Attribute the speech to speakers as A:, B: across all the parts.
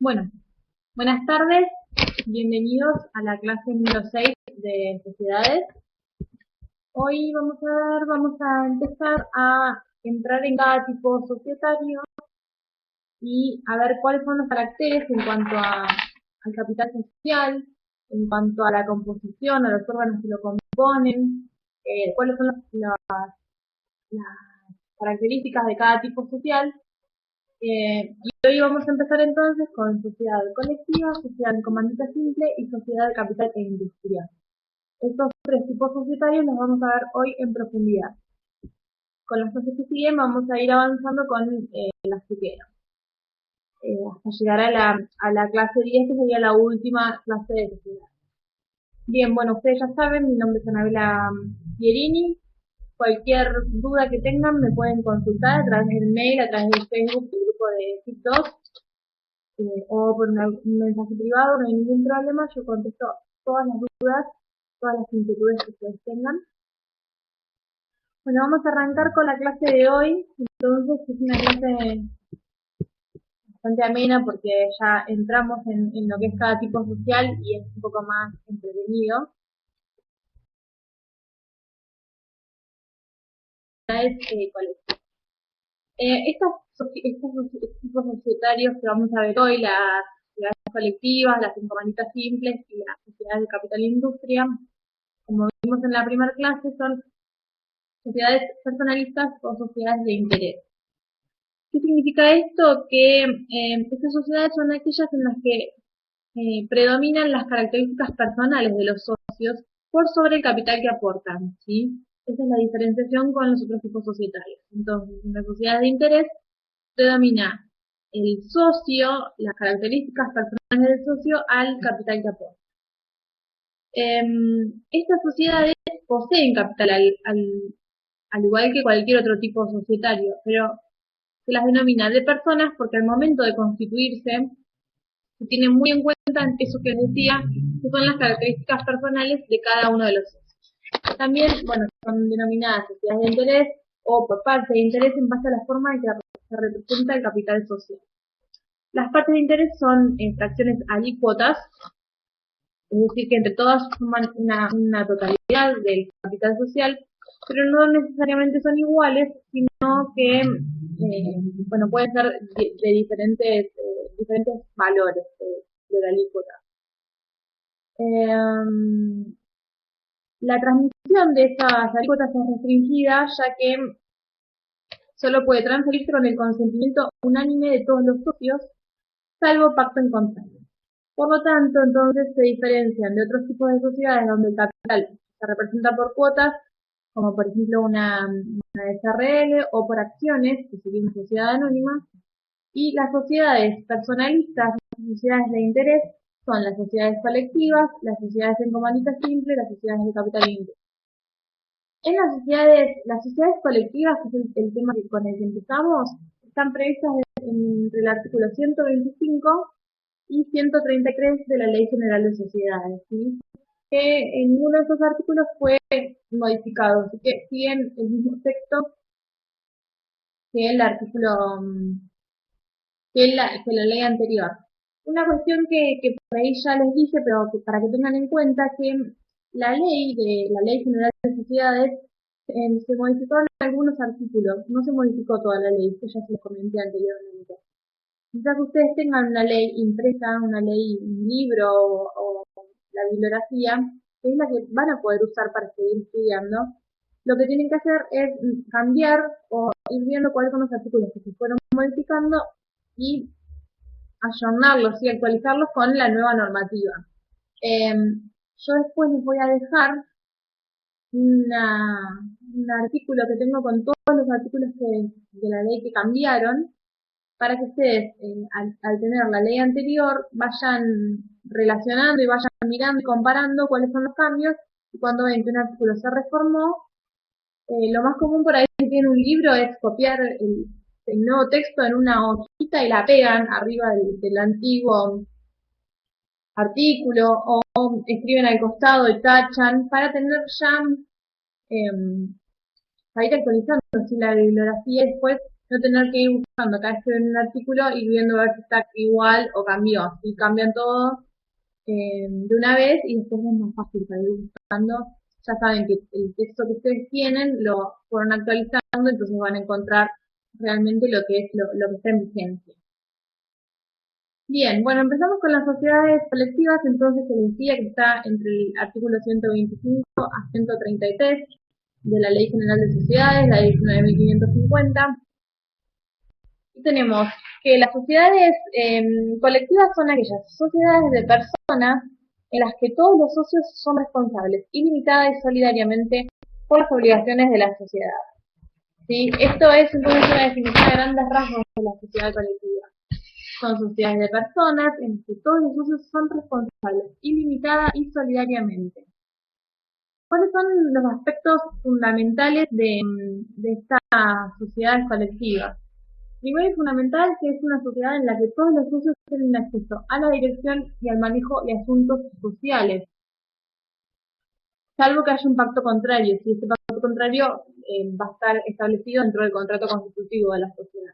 A: Bueno, buenas tardes, bienvenidos a la clase número 6 de sociedades. Hoy vamos a empezar a entrar en cada tipo societario y a ver cuáles son los caracteres en cuanto al capital social, en cuanto a la composición, a los órganos que lo componen, cuáles son las características de cada tipo social. Y hoy vamos a empezar entonces con sociedad colectiva, sociedad de comandita simple y sociedad de capital e industria. Estos tres tipos societarios los vamos a ver hoy en profundidad. Con las clases que siguen vamos a ir avanzando con las que quedan. Hasta llegar a la clase 10, que sería la última clase de sociedad. Bien, bueno, ustedes ya saben, mi nombre es Anabela Pierini. Cualquier duda que tengan me pueden consultar a través del mail, a través del Facebook, del grupo de FIT2, o por un mensaje privado, no hay ningún problema, yo contesto todas las dudas, todas las inquietudes que ustedes tengan. Bueno, vamos a arrancar con la clase de hoy, entonces es una clase bastante amena porque ya entramos en lo que es cada tipo social y es un poco más entretenido. Estos tipos societarios que vamos a ver hoy, las sociedades colectivas, las incomanitas simples y las sociedades de capital e industria, como vimos en la primera clase, son sociedades personalistas o sociedades de interés. ¿Qué significa esto? Que estas sociedades son aquellas en las que predominan las características personales de los socios por sobre el capital que aportan, ¿sí? Esa es la diferenciación con los otros tipos societarios. Entonces, en las sociedades de interés predomina el socio, las características personales del socio al capital que aporta. Estas sociedades poseen capital al igual que cualquier otro tipo societario, pero se las denomina de personas porque al momento de constituirse se tiene muy en cuenta eso que les decía, que son las características personales de cada uno de los socios. También, bueno, son denominadas sociedades de interés o por parte de interés en base a la forma en que se representa el capital social. Las partes de interés son fracciones alícuotas, es decir, que entre todas forman una totalidad del capital social, pero no necesariamente son iguales, sino que bueno, pueden ser de diferentes valores de la alícuota. La transmisión de estas alícuotas es restringida, ya que solo puede transferirse con el consentimiento unánime de todos los socios, salvo pacto en contrario. Por lo tanto, entonces se diferencian de otros tipos de sociedades donde el capital se representa por cuotas, como por ejemplo una SRL, o por acciones, que sería una sociedad anónima, y las sociedades personalistas, las sociedades de interés, son las sociedades colectivas, las sociedades en comandita simple, las sociedades de capital índice. En las sociedades colectivas, que es el tema con el que empezamos, están previstas entre el artículo 125 y 133 de la Ley General de Sociedades, ¿sí? Que en ninguno de esos artículos fue modificado, así que siguen el mismo texto que el artículo, que la ley anterior. Una cuestión que por ahí ya les dije, pero que para que tengan en cuenta que la Ley General de Sociedades se modificó en algunos artículos, no se modificó toda la ley, que ya se los comenté anteriormente. Quizás ustedes tengan una ley impresa, una ley, un libro o la bibliografía, que es la que van a poder usar para seguir estudiando. Lo que tienen que hacer es cambiar o ir viendo cuáles son los artículos que se fueron modificando y ayornarlos y actualizarlos con la nueva normativa. Yo después les voy a dejar un artículo que tengo con todos los artículos de la ley que cambiaron, para que ustedes, al tener la ley anterior, vayan relacionando y vayan mirando y comparando cuáles son los cambios, y cuando ven que un artículo se reformó, lo más común por ahí que tiene un libro es copiar el nuevo texto en una hojita y la pegan arriba del antiguo artículo, o escriben al costado y tachan, para tener ya, para ir actualizando así la bibliografía y después no tener que ir buscando cada vez que ven un artículo y viendo a ver si está igual o cambió. Si cambian todo de una vez y después es más fácil para ir buscando. Ya saben que el texto que ustedes tienen lo fueron actualizando, entonces van a encontrar realmente lo que es lo que está en vigencia. Bien, bueno, empezamos con las sociedades colectivas, entonces se decía que está entre el artículo 125 a 133 de la Ley General de Sociedades, la Ley 19.550. Y tenemos que las sociedades colectivas son aquellas sociedades de personas en las que todos los socios son responsables ilimitada y solidariamente por las obligaciones de la sociedad. ¿Sí? Esto es entonces una definición a grandes rasgos de la sociedad colectiva. Son sociedades de personas en las que todos los socios son responsables ilimitada y solidariamente. ¿Cuáles son los aspectos fundamentales de estas sociedades colectivas? Primero y fundamental que es una sociedad en la que todos los socios tienen acceso a la dirección y al manejo de asuntos sociales, salvo que haya un pacto contrario, si este pacto contrario va a estar establecido dentro del contrato constitutivo de la sociedad.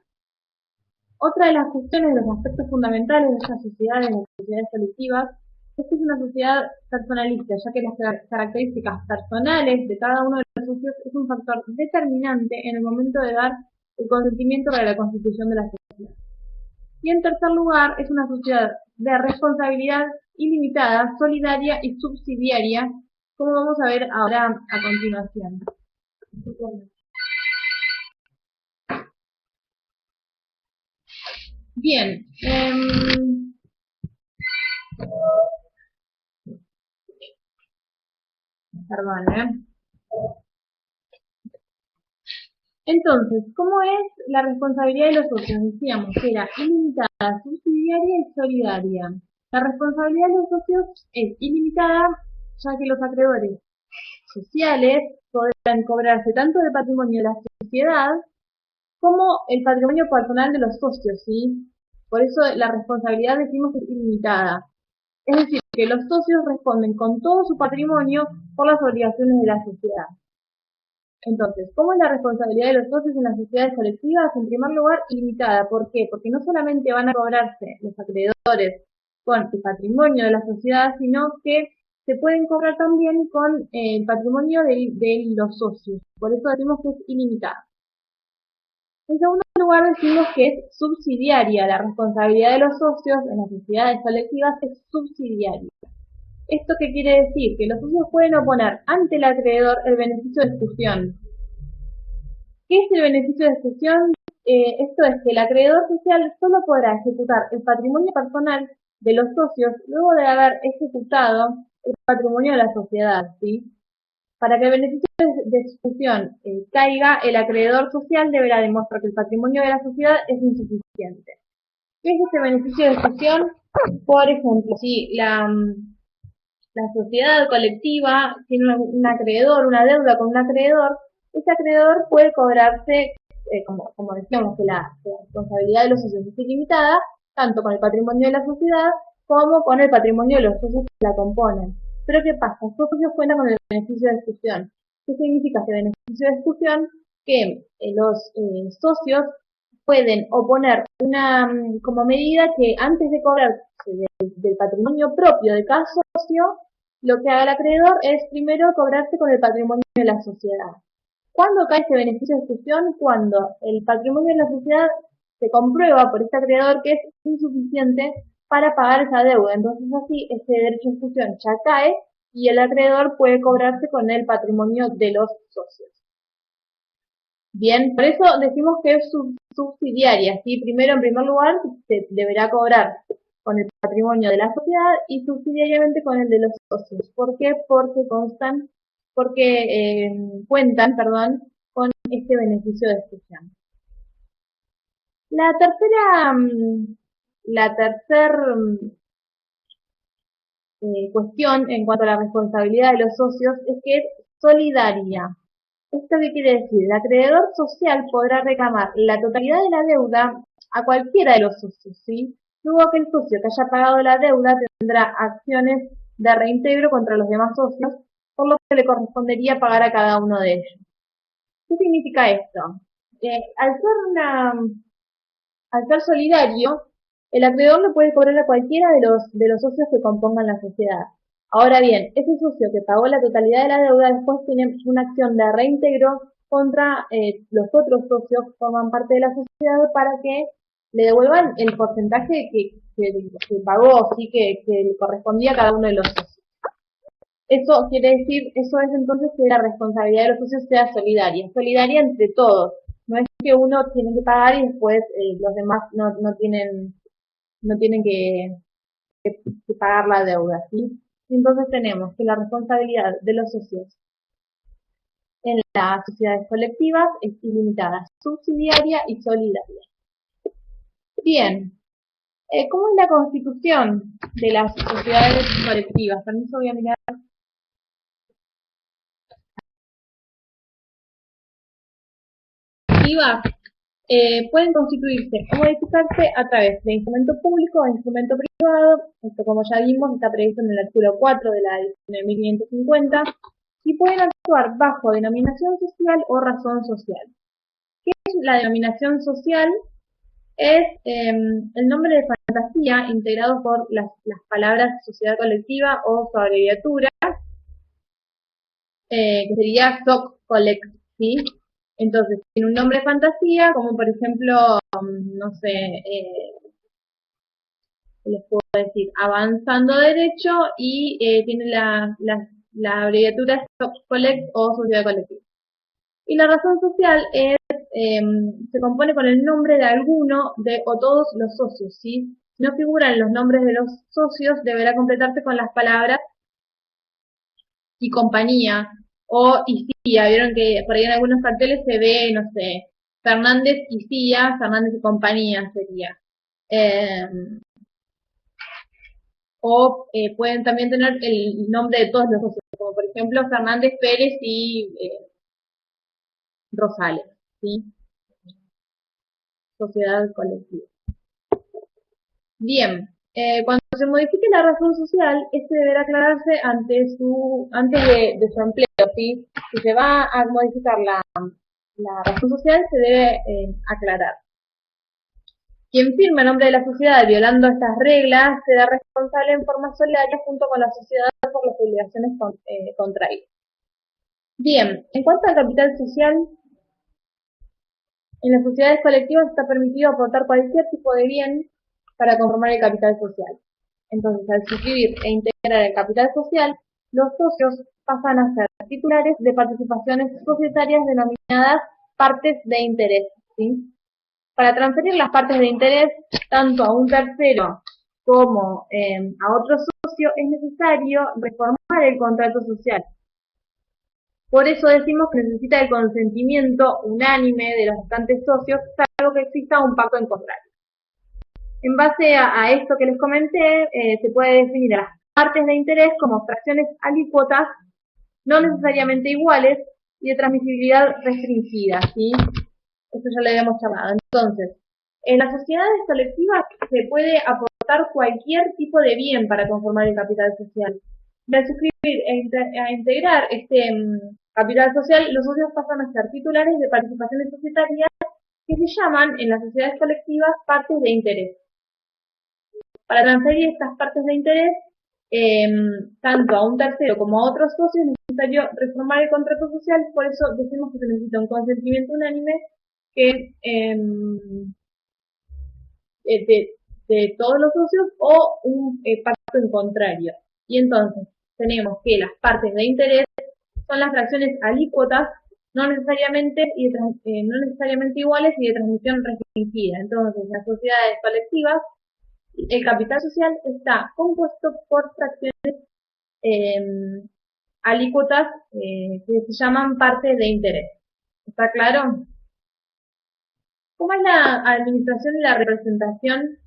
A: Otra de las cuestiones, de los aspectos fundamentales de estas sociedades, de las sociedades colectivas, es que es una sociedad personalista, ya que las características personales de cada uno de los socios es un factor determinante en el momento de dar el consentimiento para la constitución de la sociedad. Y en tercer lugar, es una sociedad de responsabilidad ilimitada, solidaria y subsidiaria, como vamos a ver ahora a continuación. Bien, perdón, Entonces, ¿cómo es la responsabilidad de los socios? Decíamos que era ilimitada, subsidiaria y solidaria. La responsabilidad de los socios es ilimitada, ya que los acreedores sociales podrán cobrarse tanto del patrimonio de la sociedad como el patrimonio personal de los socios, ¿sí? Por eso la responsabilidad decimos que es ilimitada. Es decir, que los socios responden con todo su patrimonio por las obligaciones de la sociedad. Entonces, ¿cómo es la responsabilidad de los socios en las sociedades colectivas? En primer lugar, ilimitada. ¿Por qué? Porque no solamente van a cobrarse los acreedores con el patrimonio de la sociedad, sino que se pueden cobrar también con el patrimonio de los socios. Por eso decimos que es ilimitada. En segundo lugar, decimos que es subsidiaria. La responsabilidad de los socios en las sociedades colectivas es subsidiaria. ¿Esto qué quiere decir? Que los socios pueden oponer ante el acreedor el beneficio de exclusión. ¿Qué es el beneficio de exclusión? Esto es que el acreedor social solo podrá ejecutar el patrimonio personal de los socios luego de haber ejecutado el patrimonio de la sociedad, ¿sí? Para que el beneficio de exclusión caiga, el acreedor social deberá demostrar que el patrimonio de la sociedad es insuficiente. ¿Qué es este beneficio de exclusión? Por ejemplo, si la sociedad colectiva tiene un acreedor, una deuda con un acreedor, ese acreedor puede cobrarse, como decíamos, que la responsabilidad de los socios es ilimitada, tanto con el patrimonio de la sociedad como con el patrimonio de los socios que la componen. Pero ¿qué pasa? Estos socios cuentan con el beneficio de exclusión. ¿Qué significa este beneficio de exclusión? Que los socios pueden oponer como medida que antes de cobrarse del patrimonio propio de cada socio, lo que haga el acreedor es primero cobrarse con el patrimonio de la sociedad. ¿Cuándo cae este beneficio de exclusión? Cuando el patrimonio de la sociedad se comprueba por este acreedor que es insuficiente para pagar esa deuda. Entonces así este derecho de exclusión ya cae y el acreedor puede cobrarse con el patrimonio de los socios. Bien, por eso decimos que es subsidiaria, ¿sí? Primero, en primer lugar, se deberá cobrar con el patrimonio de la sociedad y subsidiariamente con el de los socios. ¿Por qué? Porque cuentan, con este beneficio de exclusión. La tercera cuestión en cuanto a la responsabilidad de los socios es que es solidaria. ¿Esto qué quiere decir? El acreedor social podrá reclamar la totalidad de la deuda a cualquiera de los socios, ¿sí? Luego aquel socio que haya pagado la deuda tendrá acciones de reintegro contra los demás socios, por lo que le correspondería pagar a cada uno de ellos. ¿Qué significa esto? al ser solidario, el acreedor le puede cobrar a cualquiera de los socios que compongan la sociedad. Ahora bien, ese socio que pagó la totalidad de la deuda después tiene una acción de reintegro contra los otros socios que forman parte de la sociedad para que le devuelvan el porcentaje que pagó, ¿sí? que le correspondía a cada uno de los socios. Eso quiere decir, eso es entonces que la responsabilidad de los socios sea solidaria entre todos. No es que uno tiene que pagar y después los demás no tienen que pagar la deuda, ¿sí? Entonces tenemos que la responsabilidad de los socios en las sociedades colectivas es ilimitada, subsidiaria y solidaria. Bien, ¿cómo es la constitución de las sociedades colectivas? Permiso, voy a mirar. Pueden constituirse o modificarse a través de instrumento público o instrumento privado. Esto, como ya vimos, está previsto en el artículo 4 de la edición de 1550, y pueden actuar bajo denominación social o razón social. ¿Qué es la denominación social? Es el nombre de fantasía integrado por las palabras sociedad colectiva o su abreviatura, que sería SOC Collect, ¿sí? Entonces, tiene un nombre de fantasía, como por ejemplo, no sé, les puedo decir, avanzando derecho, y tiene la abreviatura SOC Collect o sociedad colectiva. Y la razón social se compone con el nombre de alguno o todos los socios, ¿sí? Si no figuran los nombres de los socios, deberá completarse con las palabras y compañía o y CIA. Vieron que por ahí en algunos carteles se ve, no sé, Fernández y CIA, Fernández y compañía sería. Pueden también tener el nombre de todos los socios, como por ejemplo Fernández, Pérez y Rosales, ¿sí? Sociedad colectiva. Bien, cuando se modifique la razón social, este deberá aclararse antes de su empleo, ¿sí? Si se va a modificar la razón social, se debe aclarar. Quien firma en nombre de la sociedad violando estas reglas será responsable en forma solidaria junto con la sociedad por las obligaciones contraídas. Bien, en cuanto al capital social, en las sociedades colectivas está permitido aportar cualquier tipo de bien para conformar el capital social. Entonces, al suscribir e integrar el capital social, los socios pasan a ser titulares de participaciones societarias denominadas partes de interés, ¿sí? Para transferir las partes de interés tanto a un tercero como a otro socio es necesario reformar el contrato social. Por eso decimos que necesita el consentimiento unánime de los restantes socios, salvo que exista un pacto en contrario. En base a esto que les comenté, se puede definir a las partes de interés como fracciones alícuotas no necesariamente iguales y de transmisibilidad restringida, ¿sí? Esto ya lo habíamos charlado. Entonces, en las sociedades colectivas se puede aportar cualquier tipo de bien para conformar el capital social. Al suscribir e integrar este capital social, los socios pasan a ser titulares de participaciones societarias que se llaman en las sociedades colectivas partes de interés. Para transferir estas partes de interés, tanto a un tercero como a otros socios, es necesario reformar el contrato social. Por eso decimos que se necesita un consentimiento unánime que de todos los socios o un pacto en contrario. Y entonces tenemos que las partes de interés son las fracciones alícuotas no necesariamente iguales y de transmisión restringida. Entonces, en las sociedades colectivas, el capital social está compuesto por fracciones alícuotas que se llaman partes de interés. ¿Está claro? ¿Cómo es la administración y la representación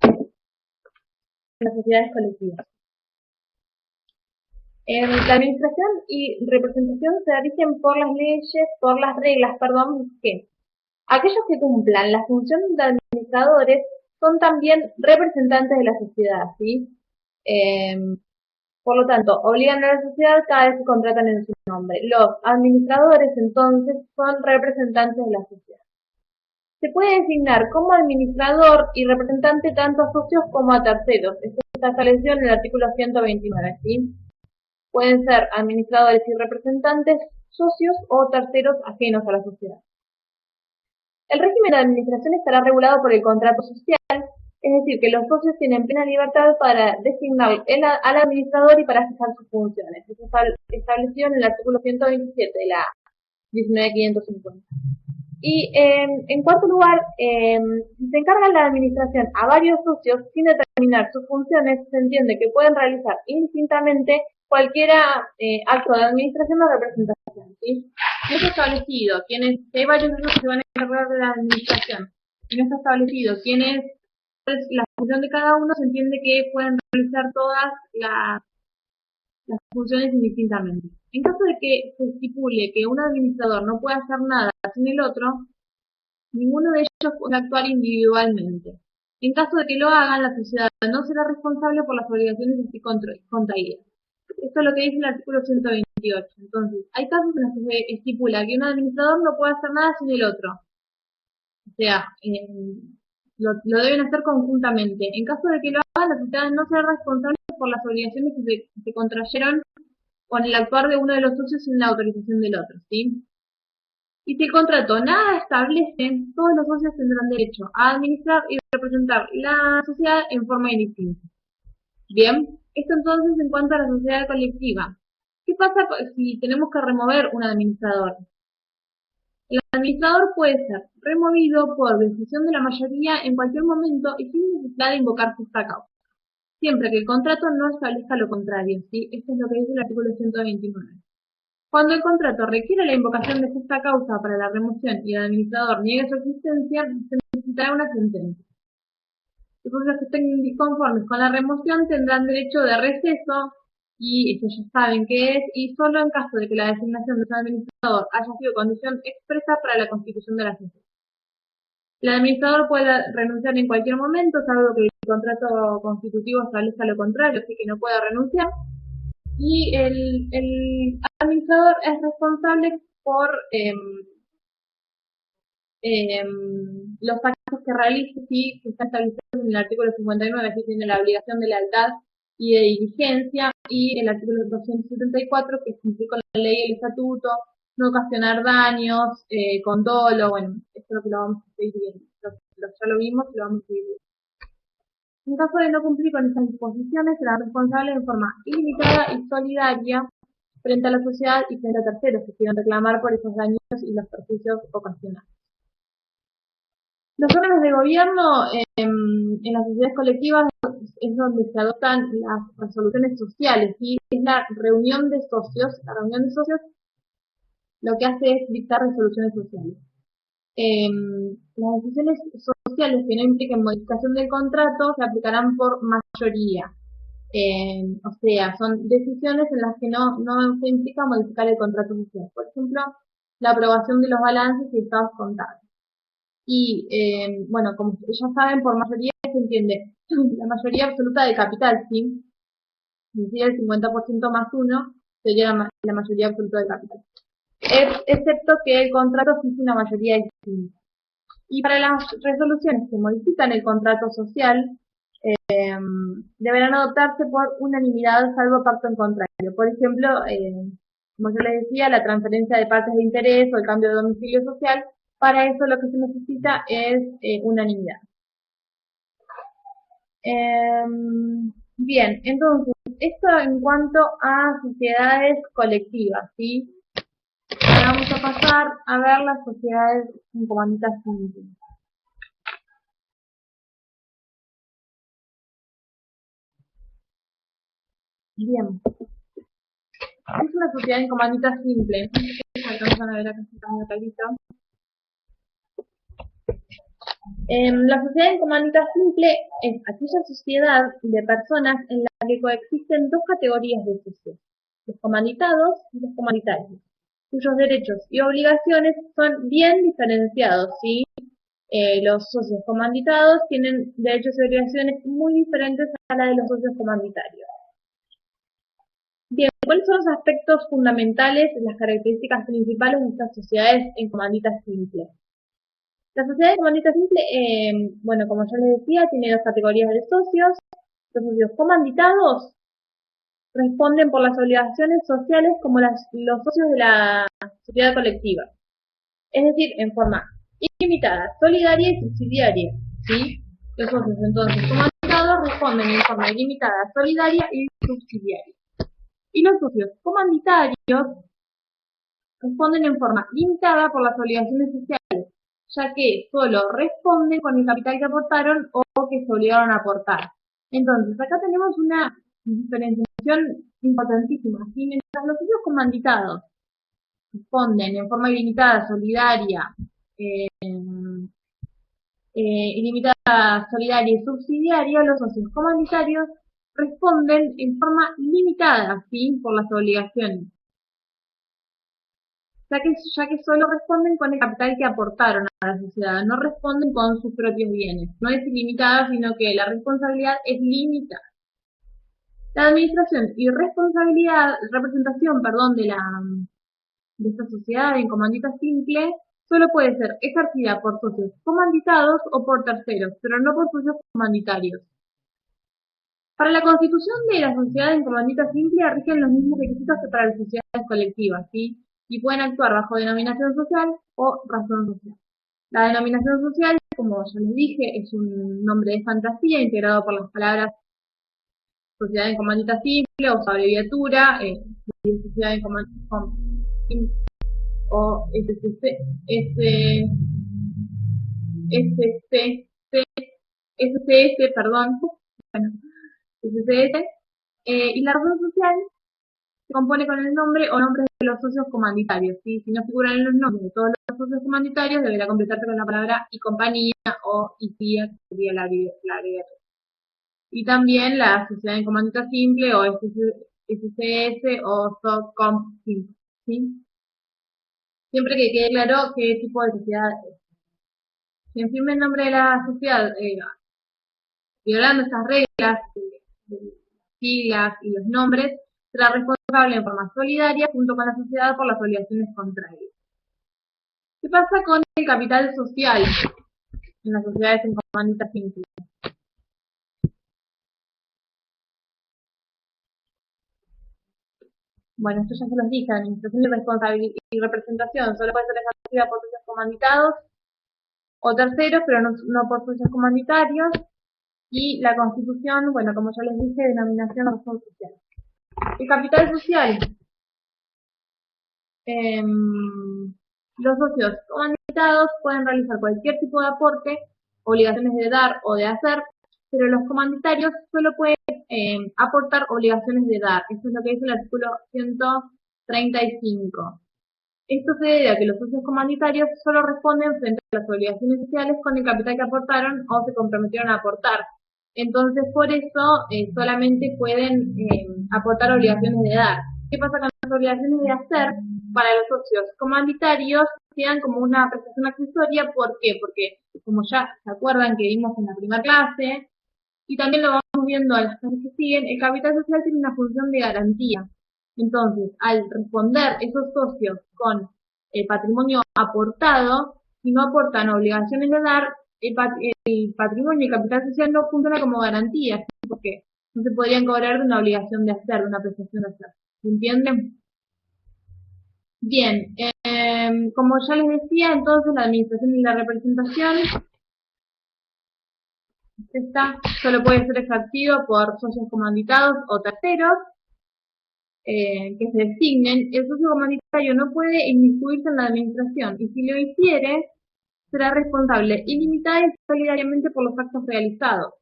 A: en las sociedades colectivas? La administración y representación se rigen por las reglas, que aquellos que cumplan la función de administradores son también representantes de la sociedad, ¿sí? Por lo tanto, obligan a la sociedad cada vez que contratan en su nombre. Los administradores, entonces, son representantes de la sociedad. Se puede designar como administrador y representante tanto a socios como a terceros. Esto está establecido en el artículo 129, ¿sí? Pueden ser administradores y representantes, socios o terceros ajenos a la sociedad. El régimen de administración estará regulado por el contrato social, es decir, que los socios tienen plena libertad para designar al administrador y para fijar sus funciones. Eso está establecido en el artículo 127 de la 19.550. Y en cuarto lugar, si se encarga la administración a varios socios sin determinar sus funciones, se entiende que pueden realizar indistintamente cualquiera acto de administración o representación, ¿sí? No está establecido quiénes, hay varios socios que se van a encargar de la administración, y no está establecido quién es la función de cada uno, se entiende que pueden realizar todas las funciones indistintamente. En caso de que se estipule que un administrador no puede hacer nada sin el otro, ninguno de ellos puede actuar individualmente. En caso de que lo hagan, la sociedad no será responsable por las obligaciones así contraídas. Esto es lo que dice el artículo 128. Entonces, hay casos en los que se estipula que un administrador no puede hacer nada sin el otro. O sea, lo deben hacer conjuntamente. En caso de que lo hagan, la sociedad no será responsable por las obligaciones que se contrayeron con el actuar de uno de los socios sin la autorización del otro, ¿sí? Y si el contrato nada establece, todos los socios tendrán derecho a administrar y representar la sociedad en forma indistinta. Bien, esto entonces en cuanto a la sociedad colectiva. ¿Qué pasa si tenemos que remover un administrador? El administrador puede ser removido por decisión de la mayoría en cualquier momento y sin necesidad de invocar justa causa, siempre que el contrato no establezca lo contrario, ¿sí? Esto es lo que dice el artículo 129. Cuando el contrato requiere la invocación de justa causa para la remoción y el administrador niegue su existencia, se necesitará una sentencia. Los socios que estén disconformes con la remoción tendrán derecho de receso, y esto ya saben qué es, y solo en caso de que la designación de su administrador haya sido condición expresa para la constitución de la sociedad. El administrador puede renunciar en cualquier momento, salvo que el contrato constitutivo establezca lo contrario, así que no puede renunciar. Y el administrador es responsable por los actos que realice, sí, que está establecido en el artículo 59, aquí tiene la obligación de lealtad y de diligencia, y el artículo 274, que cumple con la ley y el estatuto, no ocasionar daños, con dolo, bueno, esto es lo que lo vamos a seguir viendo, ya lo vimos y lo vamos a seguir viendo. En caso de no cumplir con estas disposiciones, será responsable en forma ilimitada y solidaria frente a la sociedad y frente a terceros que quieran reclamar por esos daños y los perjuicios ocasionados. Los órganos de gobierno en las sociedades colectivas es donde se adoptan las resoluciones sociales, ¿sí? Es la reunión de socios. La reunión de socios lo que hace es dictar resoluciones sociales. Las decisiones sociales que no impliquen modificación del contrato se aplicarán por mayoría. O sea, son decisiones en las que no se implica modificar el contrato social. Por ejemplo, la aprobación de los balances y estados contables. Y, bueno, como ya saben, por mayoría se entiende la mayoría absoluta de capital, ¿sí? Es decir, el 50% más 1 sería la mayoría absoluta de capital. Excepto que el contrato fije una mayoría distinta. Y para las resoluciones que modifican el contrato social, deberán adoptarse por unanimidad, salvo pacto en contrario. Por ejemplo, como yo les decía, la transferencia de partes de interés o el cambio de domicilio social. Para eso lo que se necesita es unanimidad. Bien, entonces, esto en cuanto a sociedades colectivas, ¿sí? Ahora vamos a pasar a ver las sociedades en comanditas simples. Bien. Es una sociedad en comandita simple. Alcanzan a ver acá está una calita. La sociedad en comandita simple es aquella sociedad de personas en la que coexisten dos categorías de socios, los comanditados y los comanditarios, cuyos derechos y obligaciones son bien diferenciados, ¿sí? Los socios comanditados tienen derechos y obligaciones muy diferentes a la de los socios comanditarios. Bien, ¿cuáles son los aspectos fundamentales, las características principales de estas sociedades en comandita simple? La sociedad de comandita simple, bueno, como ya les decía, tiene dos categorías de socios. Los socios comanditados responden por las obligaciones sociales como los socios de la sociedad colectiva, es decir, en forma ilimitada, solidaria y subsidiaria, ¿sí? Los socios entonces comanditados responden en forma ilimitada, solidaria y subsidiaria. Y los socios comanditarios responden en forma limitada por las obligaciones sociales, ya que solo responden con el capital que aportaron o que se obligaron a aportar. Entonces, acá tenemos una diferenciación importantísima. ¿Sí? Mientras los socios comanditados responden en forma ilimitada, solidaria, ilimitada, solidaria y subsidiaria, los socios comanditarios responden en forma limitada, ¿sí? Por las obligaciones, ya que solo responden con el capital que aportaron a la sociedad, no responden con sus propios bienes. No es ilimitada, sino que la responsabilidad es limitada. La administración y representación, de esta sociedad en comandita simple solo puede ser ejercida por socios comanditados o por terceros, pero no por socios comanditarios. Para la constitución de la sociedad en comandita simple rigen los mismos requisitos que para las sociedades colectivas, ¿sí? Y pueden actuar bajo denominación social o razón social. La denominación social, como ya les dije, es un nombre de fantasía integrado por las palabras sociedad en comandita simple o su abreviatura, sociedad en comandita simple o SCS, perdón, bueno, SCS, y la razón social se compone con el nombre o nombres de los socios comanditarios, ¿sí? Si no figuran en los nombres de todos los socios comanditarios, deberá completarse con la palabra y compañía o y tía, que sería la abreviatura. Y también la sociedad en comandita simple o SCS o SOCOM simple, ¿sí? Siempre que quede claro qué tipo de sociedad es. Quien firme el nombre de la sociedad, violando estas reglas, siglas y los nombres, será responsable en forma solidaria junto con la sociedad por las obligaciones contrarias. ¿Qué pasa con el capital social en las sociedades en comandita simple? Bueno, esto ya se los dije, administración y representación solo puede ser ejercida por socios comanditados o terceros, pero no por socios comunitarios. Y la Constitución, bueno, como ya les dije, denominación o razón social. El capital social. Los socios comanditados pueden realizar cualquier tipo de aporte, obligaciones de dar o de hacer, pero los comanditarios solo pueden aportar obligaciones de dar. Eso es lo que dice el artículo 135. Esto se debe a que los socios comanditarios solo responden frente a las obligaciones sociales con el capital que aportaron o se comprometieron a aportar. Entonces, por eso solamente pueden aportar obligaciones de dar. ¿Qué pasa con las obligaciones de hacer? Para los socios comanditarios quedan como una prestación accesoria. ¿Por qué? Porque, como ya se acuerdan que vimos en la primera clase, y también lo vamos viendo a las clases que siguen, el capital social tiene una función de garantía. Entonces, al responder esos socios con el patrimonio aportado, si no aportan obligaciones de dar, el patrimonio y el capital social no funciona como garantía, ¿sí? Porque no se podrían cobrar de una obligación de hacer, de una prestación de hacer. ¿Se entiende? Bien, como ya les decía, entonces la administración y la representación solo puede ser ejercido por socios comanditados o terceros que se designen. El socio comanditario no puede inmiscuirse en la administración y si lo hiciere, será responsable ilimitada y solidariamente por los actos realizados,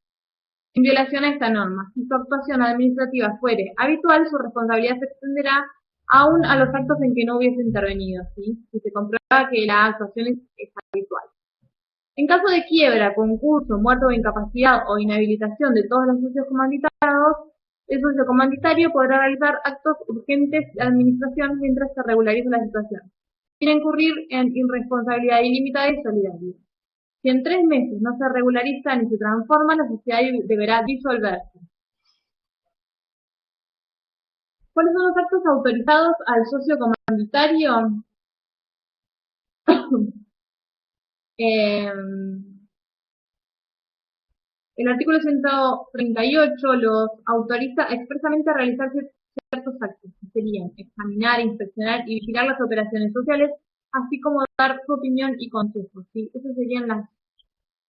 A: en violación a esta norma. Si su actuación administrativa fuere habitual, su responsabilidad se extenderá aún a los actos en que no hubiese intervenido, ¿sí? Si se comprueba que la actuación es habitual. En caso de quiebra, concurso, muerte o incapacidad o inhabilitación de todos los socios comanditados, el socio comanditario podrá realizar actos urgentes de administración mientras se regulariza la situación, sin incurrir en irresponsabilidad ilimitada y solidaria. Si en 3 meses no se regulariza ni se transforma, la sociedad deberá disolverse. ¿Cuáles son los actos autorizados al socio comunitario? El artículo 138 los autoriza expresamente a realizar ciertos actos, que serían examinar, inspeccionar y vigilar las operaciones sociales, así como dar su opinión y consejos. ¿Sí? Esos serían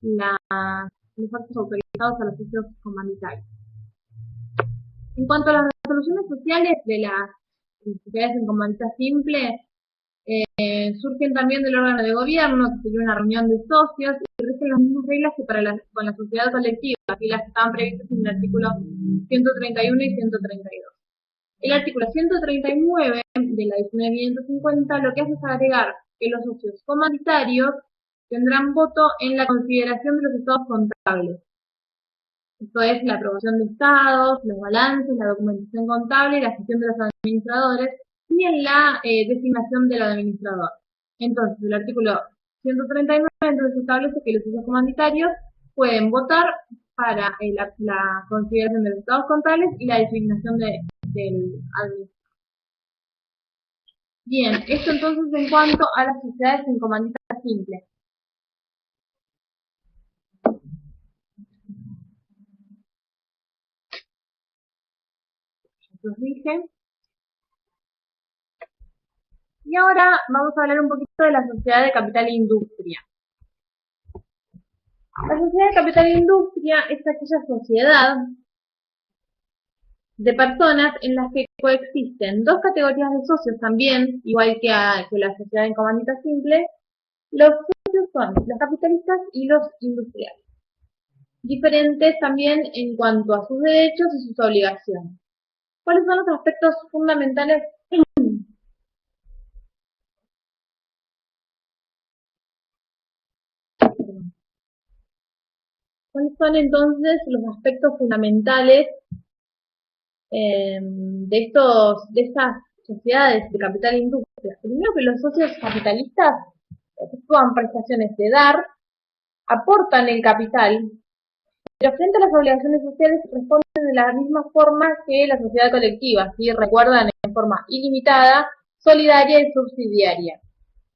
A: los actos autorizados a los socios comunitarios. En cuanto a las resoluciones sociales de las sociedades en comunidad simple, surgen también del órgano de gobierno, que sería una reunión de socios, y rigen las mismas reglas que con la sociedad colectiva, que las que estaban previstas en el artículo 131 y 132. El artículo 139 de la 19.550 lo que hace es agregar que los socios comunitarios tendrán voto en la consideración de los estados contables. Esto es la aprobación de estados, los balances, la documentación contable, la gestión de los administradores y en la designación del administrador. Entonces, el artículo 139 entonces establece que los socios comunitarios pueden votar para la consideración de los estados contables y la designación del administrador. Bien, esto entonces en cuanto a las sociedades en comandita simple. Los dije. Y ahora vamos a hablar un poquito de la sociedad de capital e industria. La sociedad de capital e industria es aquella sociedad de personas en las que coexisten dos categorías de socios también, igual que la sociedad en comandita simple. Los socios son los capitalistas y los industriales. Diferentes también en cuanto a sus derechos y sus obligaciones. ¿Cuáles son los aspectos fundamentales? ¿Cuáles son entonces los aspectos fundamentales de estas sociedades de capital e industria? Primero, que los socios capitalistas efectúan prestaciones de dar, aportan el capital, pero frente a las obligaciones sociales responden de la misma forma que la sociedad colectiva, ¿sí? Recuerdan, en forma ilimitada, solidaria y subsidiaria.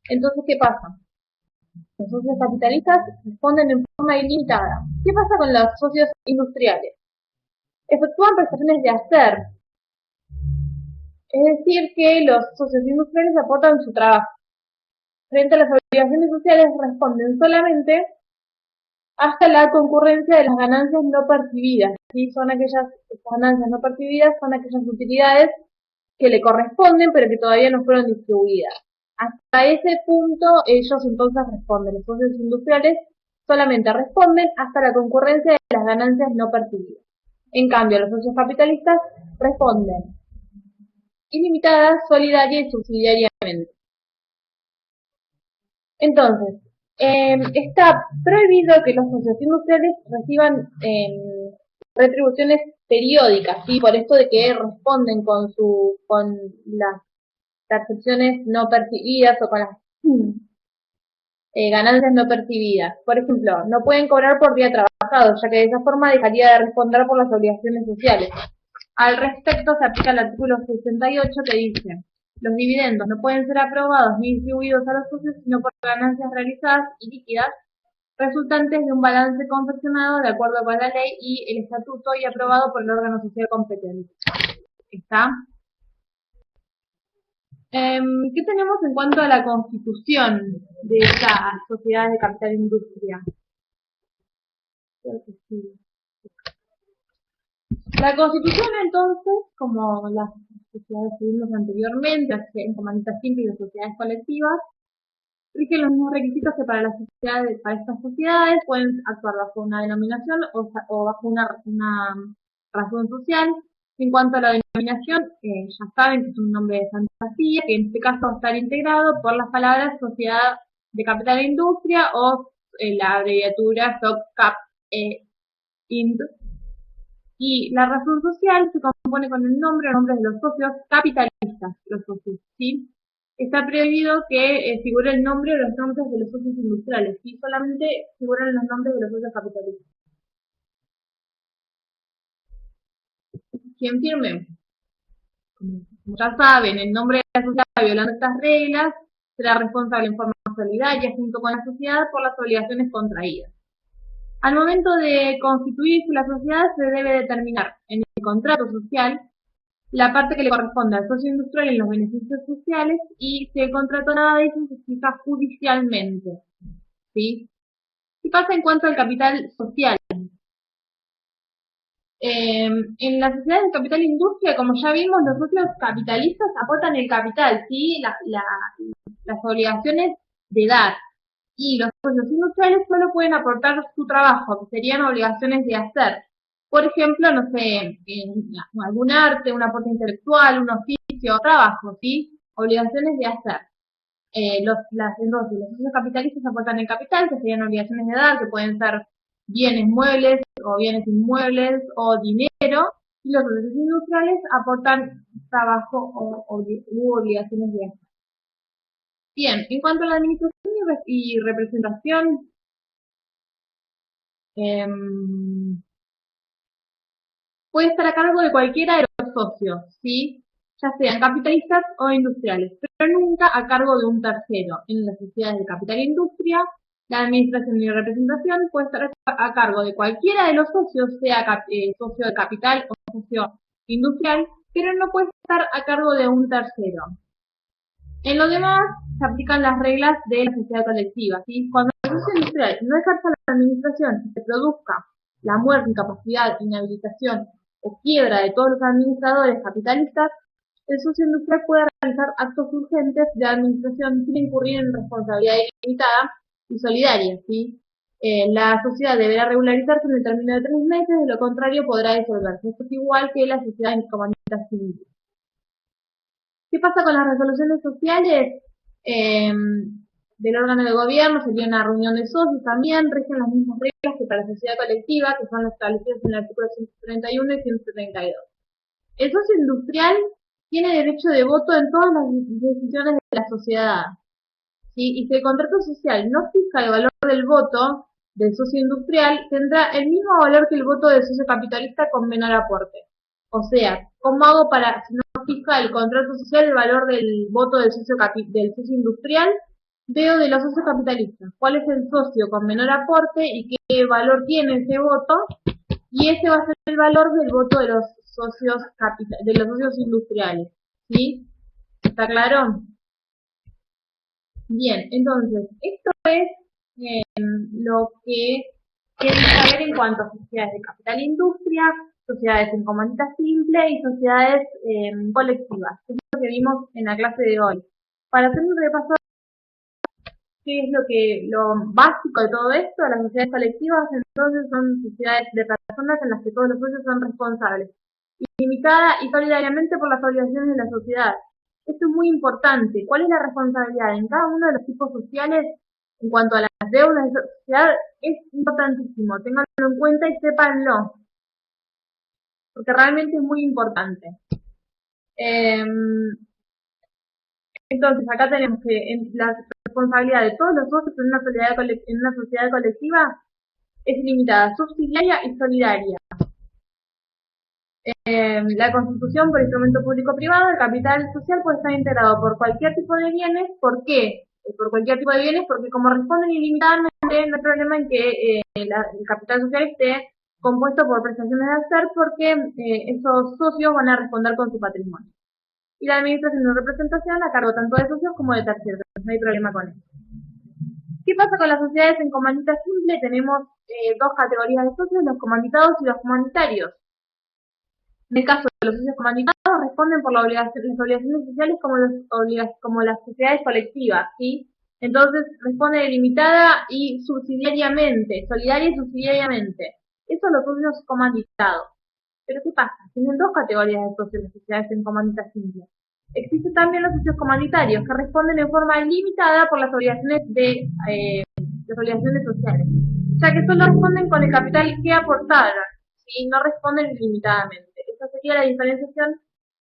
A: Entonces, ¿qué pasa? Los socios capitalistas responden en forma ilimitada. ¿Qué pasa con los socios industriales? Efectúan prestaciones de hacer. Es decir, que los socios industriales aportan su trabajo. Frente a las obligaciones sociales responden solamente hasta la concurrencia de las ganancias no percibidas. ¿Sí? Esas ganancias no percibidas son aquellas utilidades que le corresponden pero que todavía no fueron distribuidas. Hasta ese punto ellos entonces responden. Los socios industriales solamente responden hasta la concurrencia de las ganancias no percibidas. En cambio, los socios capitalistas responden ilimitada, solidaria y subsidiariamente. Entonces, está prohibido que los socios industriales reciban retribuciones periódicas, ¿sí? Por esto de que responden con las percepciones no percibidas o con las ganancias no percibidas. Por ejemplo, no pueden cobrar por día trabajado, ya que de esa forma dejaría de responder por las obligaciones sociales. Al respecto se aplica el artículo 68 que dice: los dividendos no pueden ser aprobados ni distribuidos a los socios sino por ganancias realizadas y líquidas resultantes de un balance confeccionado de acuerdo con la ley y el estatuto y aprobado por el órgano social competente. ¿Está? ¿Qué tenemos en cuanto a la constitución de esta sociedad de capital e industria? Creo que sí. La constitución entonces, como las sociedades que vimos anteriormente, en comandita simple y las sociedades colectivas, rigen los mismos requisitos que para estas sociedades, pueden actuar bajo una denominación o bajo una razón social. En cuanto a la denominación, ya saben que es un nombre de fantasía, que en este caso va a estar integrado por las palabras Sociedad de Capital e Industria o la abreviatura SOCCAP-IND. Y la razón social se compone con el nombre o nombres de los socios capitalistas, los socios, ¿sí? Está prohibido que figure el nombre o los nombres de los socios industriales, ¿sí? Solamente figuran los nombres de los socios capitalistas. ¿Quién firme? como ya saben, en nombre de la sociedad, violando estas reglas, será responsable en forma solidaria junto con la sociedad por las obligaciones contraídas. Al momento de constituirse la sociedad se debe determinar en el contrato social la parte que le corresponde al socio industrial en los beneficios sociales y si el contrato nada dice se fija judicialmente. ¿Sí? ¿Qué pasa en cuanto al capital social? En la sociedad de capital industria, como ya vimos, los socios capitalistas aportan el capital, ¿sí? Las obligaciones de dar. Y los socios industriales solo pueden aportar su trabajo, que serían obligaciones de hacer. Por ejemplo, no sé, algún arte, un aporte intelectual, un oficio, trabajo, ¿sí? Obligaciones de hacer. Entonces, los socios capitalistas aportan el capital, que serían obligaciones de dar, que pueden ser bienes muebles o bienes inmuebles o dinero, y los socios industriales aportan trabajo u obligaciones de hacer. Bien, en cuanto a la administración y representación, puede estar a cargo de cualquiera de los socios, ¿sí? Ya sean capitalistas o industriales, pero nunca a cargo de un tercero. En las sociedades de capital e industria, la administración y representación puede estar a cargo de cualquiera de los socios, sea socio de capital o socio industrial, pero no puede estar a cargo de un tercero. En lo demás, se aplican las reglas de la sociedad colectiva, ¿sí? Cuando el socio industrial no ejerza la administración y se produzca la muerte, incapacidad, inhabilitación o quiebra de todos los administradores capitalistas, el socio industrial puede realizar actos urgentes de administración sin incurrir en responsabilidad ilimitada y solidaria, ¿sí? La sociedad deberá regularizarse en el término de 3 meses, de lo contrario podrá disolverse. Esto es igual que la sociedad en comunidad civil. ¿Qué pasa con las resoluciones sociales? Del órgano de gobierno sería una reunión de socios, también rigen las mismas reglas que para la sociedad colectiva, que son las establecidas en el artículo 131 y 132. El socio industrial tiene derecho de voto en todas las decisiones de la sociedad, ¿sí? Y si el contrato social no fija el valor del voto del socio industrial, tendrá el mismo valor que el voto del socio capitalista con menor aporte. O sea, ¿cómo hago para, si no fija el contrato social el valor del voto del socio industrial? Veo de los socios capitalistas cuál es el socio con menor aporte y qué valor tiene ese voto, y ese va a ser el valor del voto de los socios industriales, ¿sí? ¿Está claro? Bien, entonces, esto es lo que quieren saber en cuanto a sociedades de capital e industria, sociedades en comandita simple y sociedades colectivas. Eso es lo que vimos en la clase de hoy. Para hacer un repaso, ¿qué es lo básico de todo esto? Las sociedades colectivas, entonces, son sociedades de personas en las que todos los socios son responsables, ilimitada y solidariamente por las obligaciones de la sociedad. Esto es muy importante. ¿Cuál es la responsabilidad en cada uno de los tipos sociales en cuanto a las deudas de la sociedad? Es importantísimo. Ténganlo en cuenta y sépanlo, porque realmente es muy importante. Entonces, acá tenemos que la responsabilidad de todos los socios en una sociedad colectiva es limitada, subsidiaria y solidaria. La constitución por instrumento público-privado, el capital social puede estar integrado por cualquier tipo de bienes. ¿Por qué? Por cualquier tipo de bienes, porque como responden ilimitadamente, no hay problema en que el capital social esté compuesto por prestaciones de hacer, porque esos socios van a responder con su patrimonio. Y la administración de representación a cargo tanto de socios como de terceros, no hay problema con eso. ¿Qué pasa con las sociedades en comandita simple? Tenemos dos categorías de socios, los comanditados y los comunitarios. En el caso de los socios comanditados, responden por las obligaciones sociales como las sociedades colectivas, ¿sí? Entonces, responden limitada y subsidiariamente, solidaria y subsidiariamente. Eso los socios comanditados. Pero ¿qué pasa? Tienen dos categorías de socios las sociedades en comandita simple. Existen también los socios comanditarios, que responden en forma limitada por las obligaciones sociales, ya que solo responden con el capital que aportaron, y no responden ilimitadamente. Esa sería la diferenciación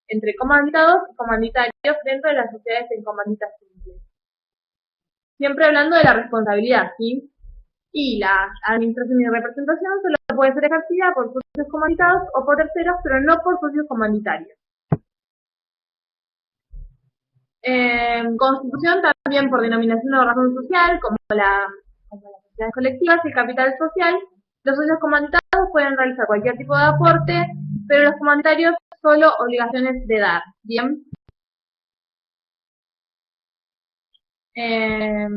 A: entre comanditados y comanditarios dentro de las sociedades en comandita simple. Siempre hablando de la responsabilidad, ¿sí? Y la administración y representación solo puede ser ejercida por socios comanditados o por terceros, pero no por socios comanditarios. Constitución también por denominación o razón social, como las sociedades colectivas, el capital social. Los socios comandados pueden realizar cualquier tipo de aporte, pero los comandatarios solo obligaciones de dar. Bien. Eh,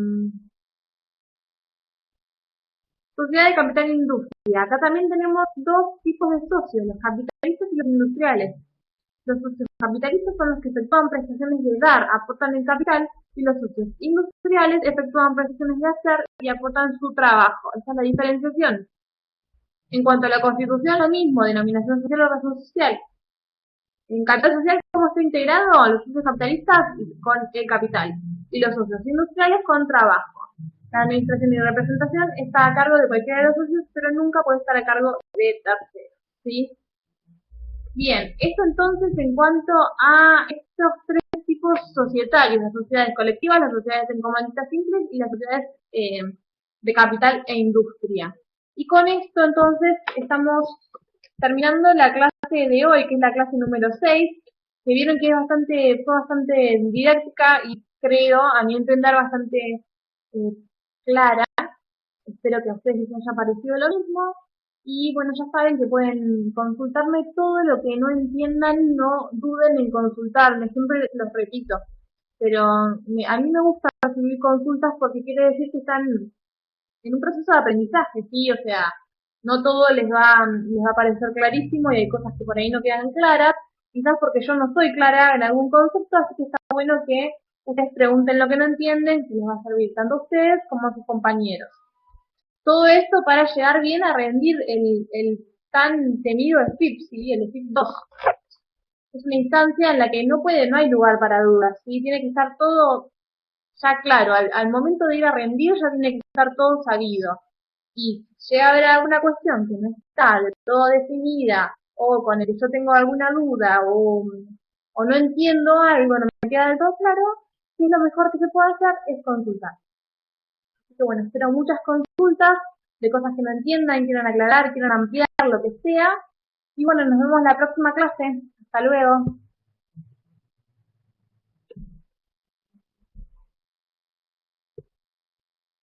A: Sociedad de capital e industria. Acá también tenemos dos tipos de socios, los capitalistas y los industriales. Los socios capitalistas son los que efectúan prestaciones de dar, aportan el capital, y los socios industriales efectúan prestaciones de hacer y aportan su trabajo. Esa es la diferenciación. En cuanto a la Constitución, lo mismo, denominación social o razón social. En capital social, ¿cómo está integrado? Los socios capitalistas con el capital y los socios industriales con trabajo. La administración y representación está a cargo de cualquiera de los socios, pero nunca puede estar a cargo de terceros. ¿Sí? Bien, esto entonces en cuanto a estos tres tipos societarios, las sociedades colectivas, las sociedades en comanditas simples y las sociedades de capital e industria. Y con esto entonces estamos terminando la clase de hoy, que es la clase número 6, que vieron que fue bastante didáctica y creo, a mi entender, bastante clara. Espero que a ustedes les haya parecido lo mismo. Y bueno, ya saben que pueden consultarme todo lo que no entiendan, no duden en consultarme, siempre los repito. Pero a mí me gusta recibir consultas porque quiere decir que están en un proceso de aprendizaje, ¿sí? O sea, no todo les va a parecer clarísimo y hay cosas que por ahí no quedan claras, quizás porque yo no estoy clara en algún concepto, así que está bueno que ustedes pregunten lo que no entienden, que les va a servir tanto a ustedes como a sus compañeros. Todo esto para llegar bien a rendir el tan temido SPIP, ¿sí? El SPIP 2. Es una instancia en la que no hay lugar para dudas, ¿sí? Tiene que estar todo ya claro, al momento de ir a rendir ya tiene que estar todo sabido. Y llega a haber alguna cuestión que no está de todo definida, o con el que yo tengo alguna duda, o no entiendo algo, no me queda del todo claro, y lo mejor que se puede hacer es consultar. Así que bueno, espero muchas consultas de cosas que no entiendan, quieran aclarar, quieran ampliar, lo que sea. Y bueno, nos vemos en la próxima clase. Hasta luego.